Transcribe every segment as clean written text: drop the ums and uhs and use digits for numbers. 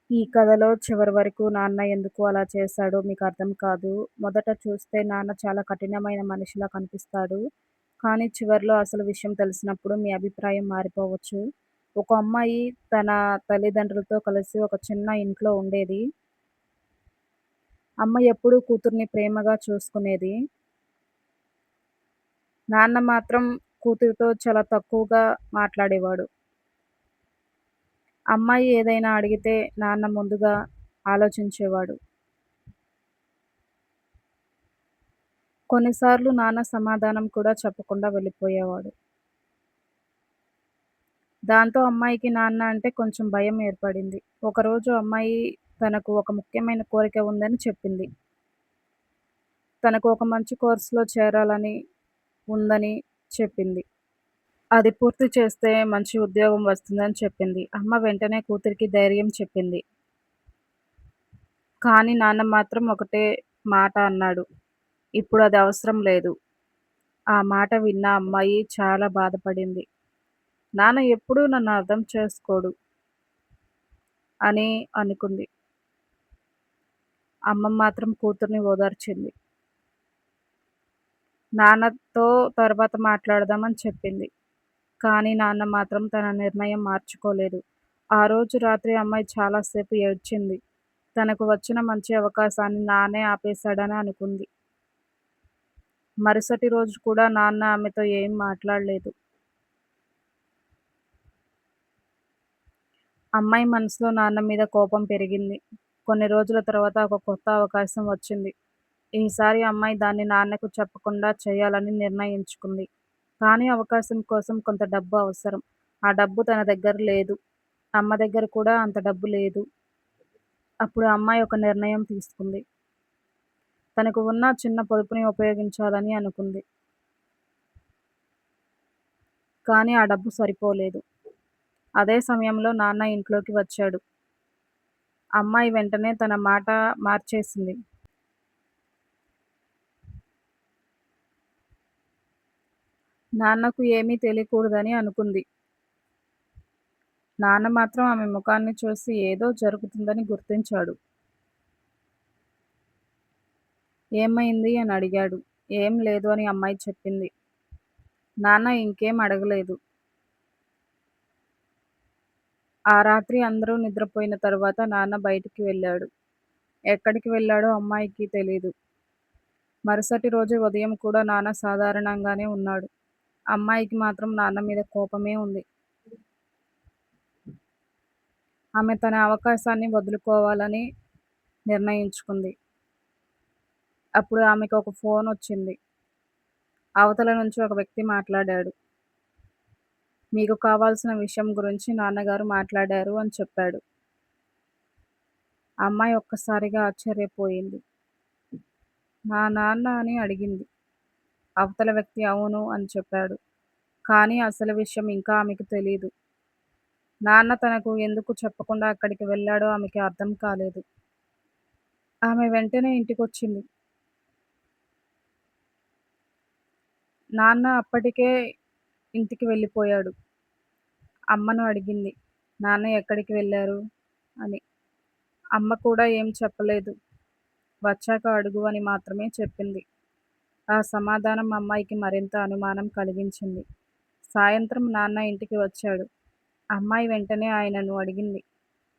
ఈ కథలో చివరి వరకు నాన్న ఎందుకు అలా చేశాడో మీకు అర్థం కాదు. మొదట చూస్తే నాన్న చాలా కఠినమైన మనిషిలా కనిపిస్తాడు. కానీ చివర్లో అసలు విషయం తెలిసినప్పుడు మీ అభిప్రాయం మారిపోవచ్చు. ఒక అమ్మాయి తన తల్లిదండ్రులతో కలిసి ఒక చిన్న ఇంట్లో ఉండేది. అమ్మ ఎప్పుడూ కూతుర్ని ప్రేమగా చూసుకునేది. నాన్న మాత్రం కూతురితో చాలా తక్కువగా మాట్లాడేవాడు. అమ్మాయి ఏదైనా అడిగితే నాన్న ముందుగా ఆలోచించేవాడు. కొన్నిసార్లు నాన్న సమాధానం కూడా చెప్పకుండా వెళ్ళిపోయేవాడు. దాంతో అమ్మాయికి నాన్న అంటే కొంచెం భయం ఏర్పడింది. ఒకరోజు అమ్మాయి తనకు ఒక ముఖ్యమైన కోరిక ఉందని చెప్పింది. తనకు ఒక మంచి కోర్స్‌లో చేరాలని ఉందని చెప్పింది. అది పూర్తి చేస్తే మంచి ఉద్యోగం వస్తుందని చెప్పింది. అమ్మ వెంటనే కూతురికి ధైర్యం చెప్పింది. కానీ నాన్న మాత్రం ఒకటే మాట అన్నాడు. ఇప్పుడది అవసరం లేదు. ఆ మాట విన్న అమ్మాయి చాలా బాధపడింది. నాన్న ఎప్పుడూ నన్ను అర్థం చేసుకోడు అని అనుకుంది. అమ్మ మాత్రం కూతుర్ని ఓదార్చింది. నాన్నతో తర్వాత మాట్లాడదామని చెప్పింది. కానీ నాన్న మాత్రం తన నిర్ణయం మార్చుకోలేదు. ఆ రోజు రాత్రి అమ్మాయి చాలా సేపు ఏడ్చింది. తనకు వచ్చిన మంచి అవకాశాన్ని నాన్నే ఆపేశాడని అనుకుంది. మరుసటి రోజు కూడా నాన్న ఆమెతో ఏం మాట్లాడలేదు. అమ్మాయి మనసులో నాన్న మీద కోపం పెరిగింది. కొన్ని రోజుల తర్వాత ఒక కొత్త అవకాశం వచ్చింది. ఈసారి అమ్మాయి దాన్ని నాన్నకు చెప్పకుండా చేయాలని నిర్ణయించుకుంది. కానీ అవకాశం కోసం కొంత డబ్బు అవసరం. ఆ డబ్బు తన దగ్గర లేదు. అమ్మ దగ్గర కూడా అంత డబ్బు లేదు. అప్పుడు ఆ అమ్మాయి ఒక నిర్ణయం తీసుకుంది. తనకు ఉన్న చిన్న పొదుపుని ఉపయోగించాలని అనుకుంది. కానీ ఆ డబ్బు సరిపోలేదు. అదే సమయంలో నాన్న ఇంట్లోకి వచ్చాడు. అమ్మాయి వెంటనే తన మాట మార్చేసింది. నాన్నకు ఏమీ తెలియకూడదని అనుకుంది. నాన్న మాత్రం ఆమె ముఖాన్ని చూసి ఏదో జరుగుతుందని గుర్తించాడు. ఏమైంది అని అడిగాడు. ఏం లేదు అని అమ్మాయి చెప్పింది. నాన్న ఇంకేం అడగలేదు. ఆ రాత్రి అందరూ నిద్రపోయిన తరువాత నాన్న బయటికి వెళ్ళాడు. ఎక్కడికి వెళ్ళాడో అమ్మాయికి తెలీదు. మరుసటి రోజు ఉదయం కూడా నాన్న సాధారణంగానే ఉన్నాడు. అమ్మాయికి మాత్రం నాన్న మీద కోపమే ఉంది. ఆమె తన అవకాశాన్ని వదులుకోవాలని నిర్ణయించుకుంది. అప్పుడు ఆమెకు ఒక ఫోనొచ్చింది. అవతల నుంచి ఒక వ్యక్తి మాట్లాడాడు. మీకు కావాల్సిన విషయం గురించి నాన్నగారు మాట్లాడారు అని చెప్పాడు. అమ్మాయి ఒక్కసారిగా ఆశ్చర్యపోయింది. మా నాన్న అని అడిగింది. అవతల వ్యక్తి అవును అని చెప్పాడు. కానీ అసలు విషయం ఇంకా ఆమెకు తెలీదు. నాన్న తనకు ఎందుకు చెప్పకుండా అక్కడికి వెళ్ళాడో ఆమెకి అర్థం కాలేదు. ఆమె వెంటనే ఇంటికొచ్చింది. నాన్న అప్పటికే ఇంటికి వెళ్ళిపోయాడు. అమ్మను అడిగింది. నాన్న ఎక్కడికి వెళ్లారు అని. అమ్మ కూడా ఏం చెప్పలేదు. వచ్చాక అడుగు అని మాత్రమే చెప్పింది. ఆ సమాధానం అమ్మాయికి మరింత అనుమానం కలిగించింది. సాయంత్రం నాన్న ఇంటికి వచ్చాడు. అమ్మాయి వెంటనే ఆయనను అడిగింది.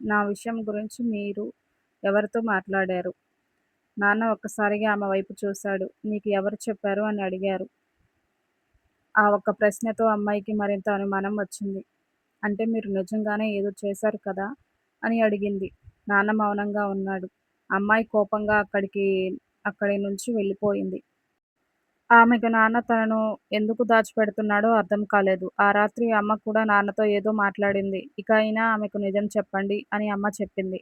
నా విషయం గురించి మీరు ఎవరితో మాట్లాడారు? నాన్న ఒక్కసారిగా ఆమె వైపు చూశాడు. నీకు ఎవరు చెప్పారు అని అడిగారు. ఆ ఒక్క ప్రశ్నతో అమ్మాయికి మరింత అనుమానం వచ్చింది. అంటే మీరు నిజంగానే ఏదో చేశారు కదా అని అడిగింది. నాన్న మౌనంగా ఉన్నాడు. అమ్మాయి కోపంగా అక్కడి నుంచి వెళ్ళిపోయింది. ఆమెకు నాన్న తనను ఎందుకు దాచిపెడుతున్నాడో అర్థం కాలేదు. ఆ రాత్రి అమ్మ కూడా నాన్నతో ఏదో మాట్లాడింది. ఇక అయినా ఆమెకు నిజం చెప్పండి అని అమ్మ చెప్పింది.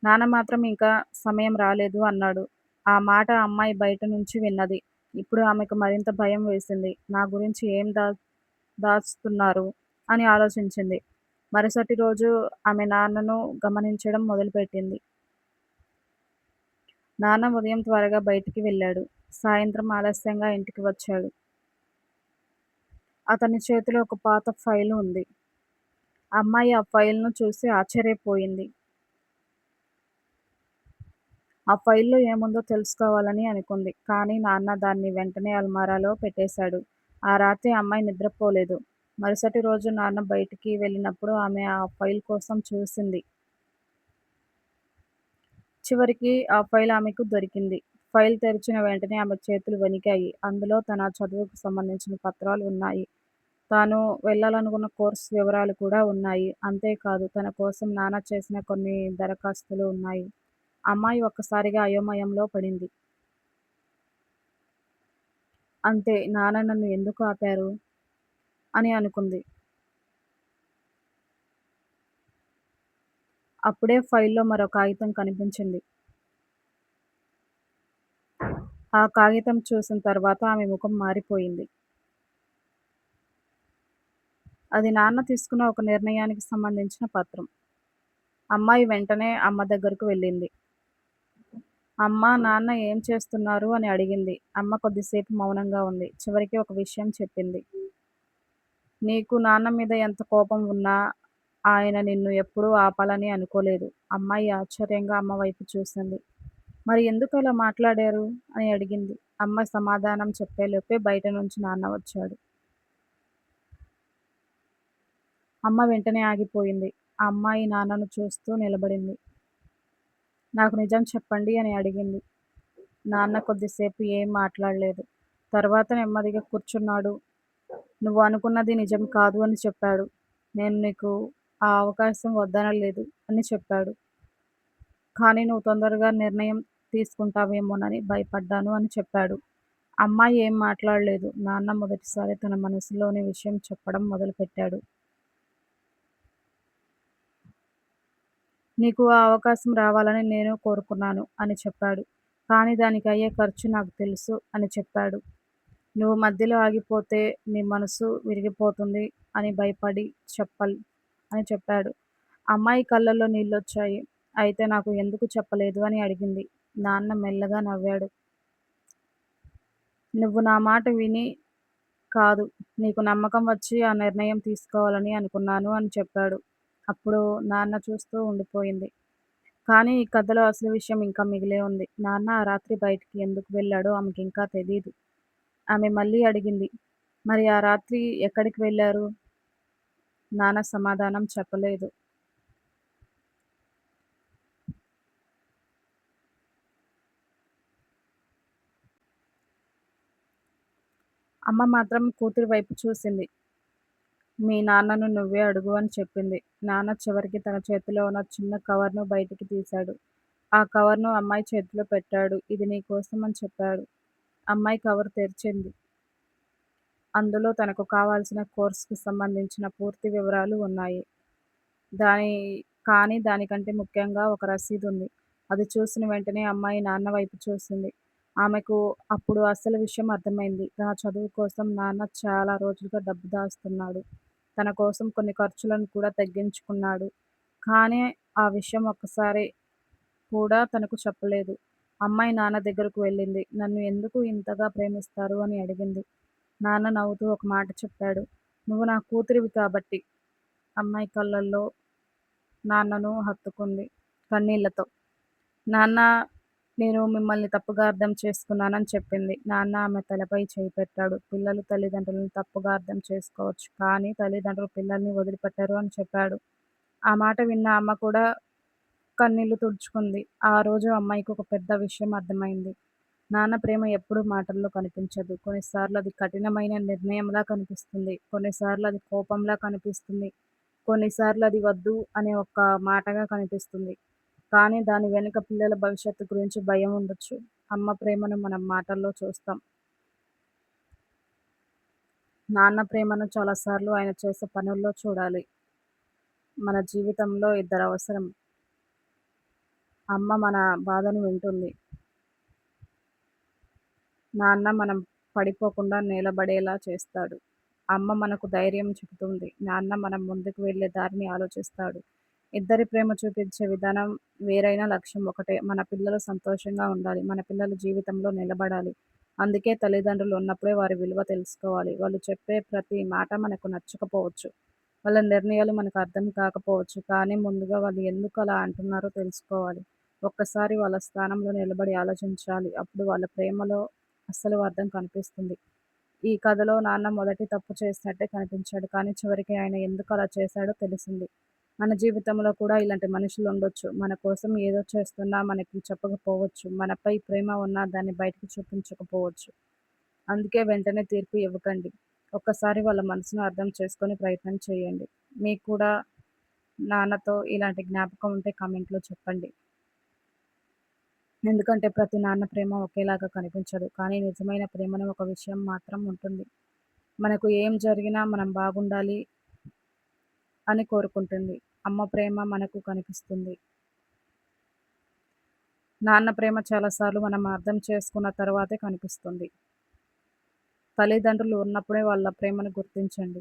నాన్న మాత్రం ఇంకా సమయం రాలేదు అన్నాడు. ఆ మాట అమ్మాయి బయట నుంచి విన్నది. ఇప్పుడు ఆమెకు మరింత భయం వేసింది. నా గురించి ఏం దాస్తున్నారు అని ఆలోచించింది. మరుసటి రోజు ఆమె నాన్నను గమనించడం మొదలుపెట్టింది. నాన్న ఉదయం త్వరగా బయటికి వెళ్ళాడు. సాయంత్రం ఆలస్యంగా ఇంటికి వచ్చాడు. అతని చేతిలో ఒక పాత ఫైలు ఉంది. అమ్మాయి ఆ ఫైల్‌ను చూసి ఆశ్చర్యపోయింది. ఆ ఫైల్‌లో ఏముందో తెలుసుకోవాలని అనుకుంది. కానీ నాన్న దాన్ని వెంటనే అల్మారాలో పెట్టేశాడు. ఆ రాత్రి అమ్మాయి నిద్రపోలేదు. మరుసటి రోజు నాన్న బయటికి వెళ్ళినప్పుడు ఆమె ఆ ఫైల్ కోసం చూసింది. చివరికి ఆ ఫైల్ ఆమెకు దొరికింది. ఫైల్ తెరిచిన వెంటనే ఆమె చేతులు వణికాయి. అందులో తన చదువుకు సంబంధించిన పత్రాలు ఉన్నాయి. తాను వెళ్ళాలనుకున్న కోర్స్ వివరాలు కూడా ఉన్నాయి. అంతేకాదు తన కోసం నాన్న చేసిన కొన్ని దరఖాస్తులు ఉన్నాయి. అమ్మాయి ఒక్కసారిగా అయోమయంలో పడింది. అంతే నాన్న నన్ను ఎందుకు ఆపారు? అని అనుకుంది. అప్పుడే ఫైల్‌లో మరో కాగితం కనిపించింది. ఆ కాగితం చూసిన తర్వాత ఆమె ముఖం మారిపోయింది. అది నాన్న తీసుకున్న ఒక నిర్ణయానికి సంబంధించిన పత్రం. అమ్మాయి వెంటనే అమ్మ దగ్గరకు వెళ్ళింది. అమ్మా, నాన్న ఏం చేస్తున్నారు అని అడిగింది. అమ్మ కొద్దిసేపు మౌనంగా ఉంది. చివరికి ఒక విషయం చెప్పింది. నీకు నాన్న మీద ఎంత కోపం ఉన్నా ఆయన నిన్ను ఎప్పుడూ ఆపాలని అనుకోలేదు. అమ్మాయి ఆశ్చర్యంగా అమ్మ వైపు చూసింది. మరి ఎందుకు అలా మాట్లాడారు? అని అడిగింది. అమ్మ సమాధానం చెప్పేలోపే బయట నుంచి నాన్న వచ్చాడు. అమ్మ వెంటనే ఆగిపోయింది. ఆ అమ్మాయి నాన్నను చూస్తూ నిలబడింది. నాకు నిజం చెప్పండి అని అడిగింది. నాన్న కొద్దిసేపు ఏం మాట్లాడలేదు. తర్వాత నెమ్మదిగా కూర్చున్నాడు. నువ్వు అనుకున్నది నిజం కాదు అని చెప్పాడు. నేను నీకు ఆ అవకాశం వద్దనలేదు అని చెప్పాడు. కానీ నువ్వు తొందరగా నిర్ణయం తీసుకుంటావేమోనని భయపడ్డాను అని చెప్పాడు. అమ్మాయి ఏం మాట్లాడలేదు. నాన్న మొదటిసారి తన మనసులోని విషయం చెప్పడం మొదలుపెట్టాడు. నీకు ఆ అవకాశం రావాలని నేను కోరుకున్నాను అని చెప్పాడు. కానీ దానికి అయ్యే ఖర్చు నాకు తెలుసు అని చెప్పాడు. నువ్వు మధ్యలో ఆగిపోతే నీ మనసు విరిగిపోతుంది అని భయపడి చెప్పల్ అని చెప్పాడు. అమ్మాయి కళ్ళల్లో నీళ్లొచ్చాయి. అయితే నాకు ఎందుకు చెప్పలేదు అని అడిగింది. నాన్న మెల్లగా నవ్వాడు. నువ్వు నా మాట విని కాదు, నీకు నమ్మకం వచ్చి ఆ నిర్ణయం తీసుకోవాలని అనుకున్నాను అని చెప్పాడు. అప్పుడు నాన్న చూస్తూ ఉండిపోయింది. కానీ ఈ కథలో అసలు విషయం ఇంకా మిగిలే ఉంది. నాన్న ఆ రాత్రి బయటికి ఎందుకు వెళ్ళాడో ఆమెకింకా తెలీదు. ఆమె మళ్ళీ అడిగింది. మరి ఆ రాత్రి ఎక్కడికి వెళ్లారు? నాన్న సమాధానం చెప్పలేదు. అమ్మ మాత్రం కూతురి వైపు చూసింది. మీ నాన్నను నువ్వే అడుగు అని చెప్పింది. నాన్న చివరికి తన చేతిలో ఉన్న చిన్న కవర్‌ను బయటికి తీశాడు. ఆ కవర్‌ను అమ్మాయి చేతిలో పెట్టాడు. ఇది నీకోసం అని చెప్పాడు. అమ్మాయి కవర్ తెరిచింది. అందులో తనకు కావాల్సిన కోర్స్‌కి సంబంధించిన పూర్తి వివరాలు ఉన్నాయి. దాని దానికంటే ముఖ్యంగా ఒక రసీదుంది. అది చూసిన వెంటనే అమ్మాయి నాన్న వైపు చూసింది. ఆమెకు అప్పుడు అసలు విషయం అర్థమైంది. తన చదువు కోసం నాన్న చాలా రోజులుగా డబ్బు దాస్తున్నాడు. తన కోసం కొన్ని ఖర్చులను కూడా తగ్గించుకున్నాడు. కానీ ఆ విషయం ఒక్కసారి కూడా తనకు చెప్పలేదు. అమ్మాయి నాన్న దగ్గరకు వెళ్ళింది. నన్ను ఎందుకు ఇంతగా ప్రేమిస్తారు అని అడిగింది. నాన్న నవ్వుతూ ఒక మాట చెప్పాడు. నువ్వు నా కూతురివి కాబట్టి. అమ్మాయి కళ్ళల్లో నాన్నను హత్తుకుంది కన్నీళ్లతో. నాన్న, నేను మిమ్మల్ని తప్పుగా అర్థం చేసుకున్నానని చెప్పింది. నాన్న ఆమె తలపై చేయి పెట్టాడు. పిల్లలు తల్లిదండ్రులను తప్పుగా అర్థం చేసుకోవచ్చు. కానీ తల్లిదండ్రులు పిల్లల్ని వదిలిపెట్టరు అని చెప్పాడు. ఆ మాట విన్న అమ్మ కూడా కన్నీళ్లు తుడుచుకుంది. ఆ రోజు అమ్మాయికి ఒక పెద్ద విషయం అర్థమైంది. నాన్న ప్రేమ ఎప్పుడూ మాటల్లో కనిపించదు. కొన్నిసార్లు అది కఠినమైన నిర్ణయంలా కనిపిస్తుంది. కొన్నిసార్లు అది కోపంలా కనిపిస్తుంది. కొన్నిసార్లు అది వద్దు అనే ఒక మాటగా కనిపిస్తుంది. కానీ దాని వెనుక పిల్లల భవిష్యత్తు గురించి భయం ఉండొచ్చు. అమ్మ ప్రేమను మనం మాటల్లో చూస్తాం. నాన్న ప్రేమను చాలా సార్లు ఆయన చేసే పనుల్లో చూడాలి. మన జీవితంలో ఇద్దరు అవసరం. అమ్మ మన బాధను వింటుంది. నాన్న మనం పడిపోకుండా నిలబడేలా చేస్తాడు. అమ్మ మనకు ధైర్యం చెబుతుంది. నాన్న మనం ముందుకు వెళ్ళే దారిని ఆలోచిస్తాడు. ఇద్దరి ప్రేమ చూపించే విధానం వేరైనా లక్ష్యం ఒకటే. మన పిల్లలు సంతోషంగా ఉండాలి. మన పిల్లలు జీవితంలో నిలబడాలి. అందుకే తల్లిదండ్రులు ఉన్నప్పుడే వారి విలువ తెలుసుకోవాలి. వాళ్ళు చెప్పే ప్రతి మాట మనకు నచ్చకపోవచ్చు. వాళ్ళ నిర్ణయాలు మనకు అర్థం కాకపోవచ్చు. కానీ ముందుగా వాళ్ళు ఎందుకు అలా అంటున్నారో తెలుసుకోవాలి. ఒక్కసారి వాళ్ళ స్థానంలో నిలబడి ఆలోచించాలి. అప్పుడు వాళ్ళ ప్రేమలో అసలు అర్థం కనిపిస్తుంది. ఈ కథలో నాన్న మొదటి తప్పు చేసినట్టే కనిపించాడు. కానీ చివరికి ఆయన ఎందుకు అలా చేశాడో తెలిసింది. మన జీవితంలో కూడా ఇలాంటి మనుషులుండొచ్చు. మన కోసం ఏదో చేస్తున్నా మనకి చెప్పకపోవచ్చు. మనపై ప్రేమ ఉన్నా దాన్ని బయటకు చూపించకపోవచ్చు. అందుకే వెంటనే తీర్పు ఇవ్వకండి. ఒక్కసారి వాళ్ళ మనసును అర్థం చేసుకొని ప్రయత్నం చేయండి. మీకు కూడా నాన్నతో ఇలాంటి జ్ఞాపకం ఉంటే కామెంట్‌లో చెప్పండి. ఎందుకంటే ప్రతి నాన్న ప్రేమ ఒకేలాగా కనిపించదు. కానీ నిజమైన ప్రేమని ఒక విషయం మాత్రం ఉంటుంది. మనకు ఏం జరిగినా మనం బాగుండాలి అని కోరుకుంటుంది. అమ్మ ప్రేమ మనకు కనిపిస్తుంది. నాన్న ప్రేమ చాలా సార్లు మనం అర్థం చేసుకున్న తరువాతే కనిపిస్తుంది. తల్లిదండ్రులు ఉన్నప్పుడే వాళ్ళ ప్రేమను గుర్తించండి.